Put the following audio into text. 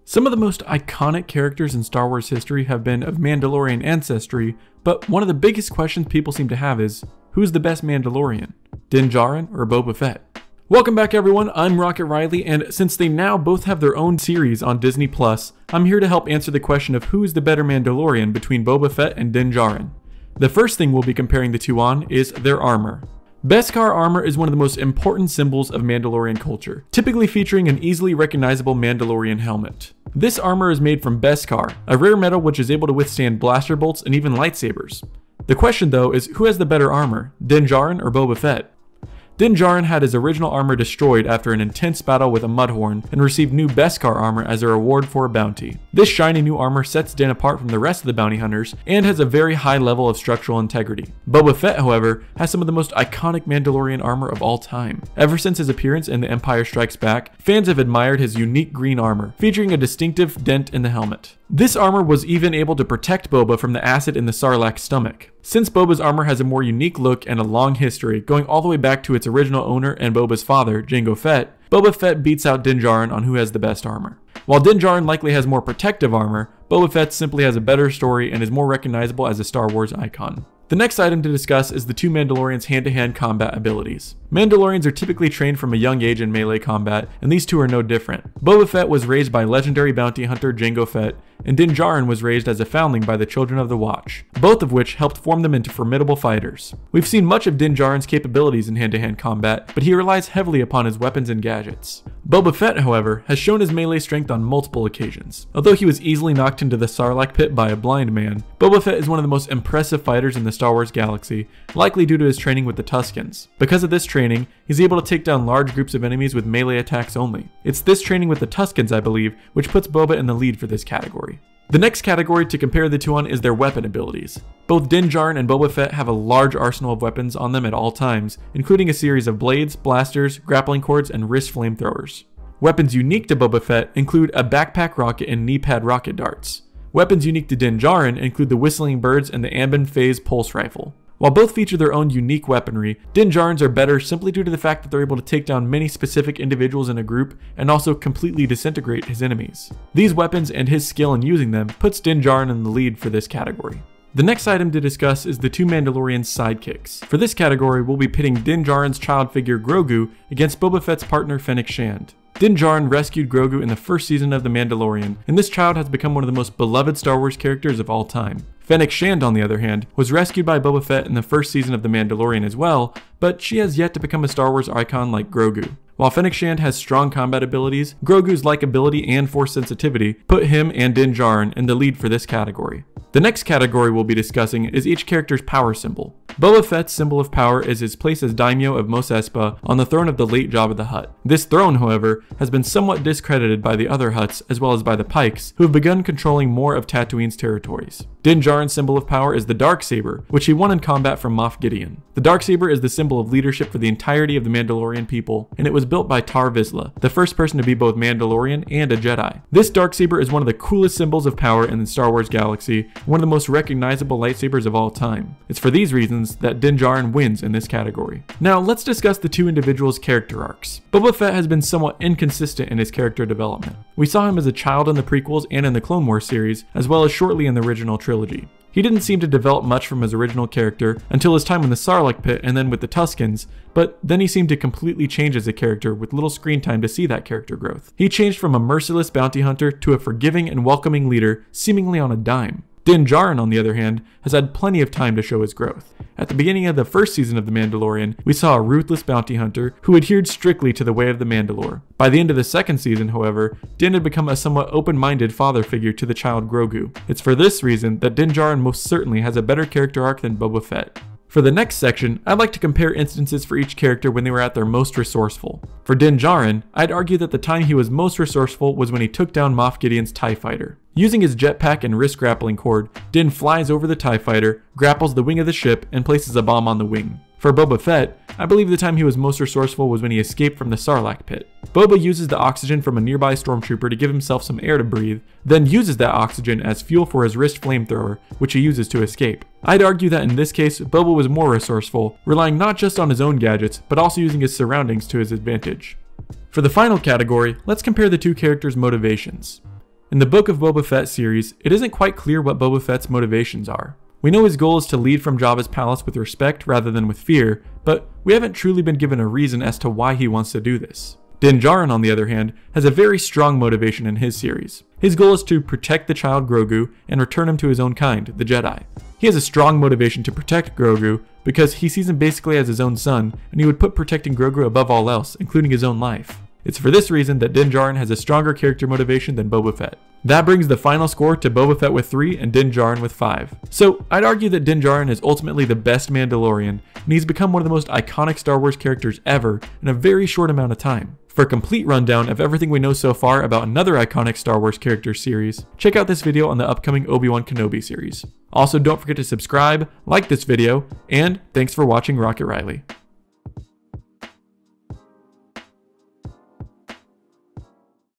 Some of the most iconic characters in Star Wars history have been of Mandalorian ancestry, but one of the biggest questions people seem to have is, who's the best Mandalorian? Din Djarin or Boba Fett? Welcome back everyone, I'm Rocket Riley, and since they now both have their own series on Disney+, I'm here to help answer the question of who is the better Mandalorian between Boba Fett and Din Djarin. The first thing we'll be comparing the two on is their armor. Beskar armor is one of the most important symbols of Mandalorian culture, typically featuring an easily recognizable Mandalorian helmet. This armor is made from Beskar, a rare metal which is able to withstand blaster bolts and even lightsabers. The question though is who has the better armor, Din Djarin or Boba Fett? Din Djarin had his original armor destroyed after an intense battle with a Mudhorn and received new Beskar armor as a reward for a bounty. This shiny new armor sets Din apart from the rest of the bounty hunters and has a very high level of structural integrity. Boba Fett, however, has some of the most iconic Mandalorian armor of all time. Ever since his appearance in The Empire Strikes Back, fans have admired his unique green armor, featuring a distinctive dent in the helmet. This armor was even able to protect Boba from the acid in the Sarlacc's stomach. Since Boba's armor has a more unique look and a long history, going all the way back to its original owner and Boba's father, Jango Fett, Boba Fett beats out Din Djarin on who has the best armor. While Din Djarin likely has more protective armor, Boba Fett simply has a better story and is more recognizable as a Star Wars icon. The next item to discuss is the two Mandalorians' hand-to-hand combat abilities. Mandalorians are typically trained from a young age in melee combat, and these two are no different. Boba Fett was raised by legendary bounty hunter Jango Fett, and Din Djarin was raised as a foundling by the Children of the Watch, both of which helped form them into formidable fighters. We've seen much of Din Djarin's capabilities in hand-to-hand combat, but he relies heavily upon his weapons and gadgets. Boba Fett, however, has shown his melee strength on multiple occasions. Although he was easily knocked into the Sarlacc pit by a blind man, Boba Fett is one of the most impressive fighters in the Star Wars galaxy, likely due to his training with the Tuskens. Because of this training, he's able to take down large groups of enemies with melee attacks only. It's this training with the Tuskens, I believe, which puts Boba in the lead for this category. The next category to compare the two on is their weapon abilities. Both Din Djarin and Boba Fett have a large arsenal of weapons on them at all times, including a series of blades, blasters, grappling cords, and wrist flamethrowers. Weapons unique to Boba Fett include a backpack rocket and knee pad rocket darts. Weapons unique to Din Djarin include the whistling birds and the Ambon phase pulse rifle. While both feature their own unique weaponry, Din Djarin's are better simply due to the fact that they're able to take down many specific individuals in a group and also completely disintegrate his enemies. These weapons and his skill in using them puts Din Djarin in the lead for this category. The next item to discuss is the two Mandalorian sidekicks. For this category, we'll be pitting Din Djarin's child figure Grogu against Boba Fett's partner Fennec Shand. Din Djarin rescued Grogu in the first season of The Mandalorian, and this child has become one of the most beloved Star Wars characters of all time. Fennec Shand, on the other hand, was rescued by Boba Fett in the first season of The Mandalorian as well, but she has yet to become a Star Wars icon like Grogu. While Fennec Shand has strong combat abilities, Grogu's likability and force sensitivity put him and Din Djarin in the lead for this category. The next category we'll be discussing is each character's power symbol. Boba Fett's symbol of power is his place as daimyo of Mos Espa on the throne of the late Jabba the Hutt. This throne, however, has been somewhat discredited by the other Hutts as well as by the Pikes, who have begun controlling more of Tatooine's territories. Din Djarin's symbol of power is the Darksaber, which he won in combat from Moff Gideon. The Darksaber is the symbol of leadership for the entirety of the Mandalorian people, and it was built by Tar Vizsla, the first person to be both Mandalorian and a Jedi. This Darksaber is one of the coolest symbols of power in the Star Wars galaxy, and one of the most recognizable lightsabers of all time. It's for these reasons that Din Djarin wins in this category. Now let's discuss the two individuals' character arcs. Boba Fett has been somewhat inconsistent in his character development. We saw him as a child in the prequels and in the Clone Wars series, as well as shortly in the original trilogy. He didn't seem to develop much from his original character until his time in the Sarlacc pit and then with the Tuskens, but then he seemed to completely change as a character with little screen time to see that character growth. He changed from a merciless bounty hunter to a forgiving and welcoming leader, seemingly on a dime. Din Djarin, on the other hand, has had plenty of time to show his growth. At the beginning of the first season of The Mandalorian, we saw a ruthless bounty hunter who adhered strictly to the way of the Mandalore. By the end of the second season, however, Din had become a somewhat open-minded father figure to the child Grogu. It's for this reason that Din Djarin most certainly has a better character arc than Boba Fett. For the next section, I'd like to compare instances for each character when they were at their most resourceful. For Din Djarin, I'd argue that the time he was most resourceful was when he took down Moff Gideon's TIE fighter. Using his jetpack and wrist grappling cord, Din flies over the TIE fighter, grapples the wing of the ship, and places a bomb on the wing. For Boba Fett, I believe the time he was most resourceful was when he escaped from the Sarlacc pit. Boba uses the oxygen from a nearby stormtrooper to give himself some air to breathe, then uses that oxygen as fuel for his wrist flamethrower, which he uses to escape. I'd argue that in this case, Boba was more resourceful, relying not just on his own gadgets, but also using his surroundings to his advantage. For the final category, let's compare the two characters' motivations. In the Book of Boba Fett series, it isn't quite clear what Boba Fett's motivations are. We know his goal is to lead from Jabba's palace with respect rather than with fear, but we haven't truly been given a reason as to why he wants to do this. Din Djarin, on the other hand, has a very strong motivation in his series. His goal is to protect the child Grogu and return him to his own kind, the Jedi. He has a strong motivation to protect Grogu because he sees him basically as his own son, and he would put protecting Grogu above all else, including his own life. It's for this reason that Din Djarin has a stronger character motivation than Boba Fett. That brings the final score to Boba Fett with 3 and Din Djarin with 5. So I'd argue that Din Djarin is ultimately the best Mandalorian, and he's become one of the most iconic Star Wars characters ever in a very short amount of time. For a complete rundown of everything we know so far about another iconic Star Wars character series, check out this video on the upcoming Obi-Wan Kenobi series. Also, don't forget to subscribe, like this video, and thanks for watching Rocket Riley.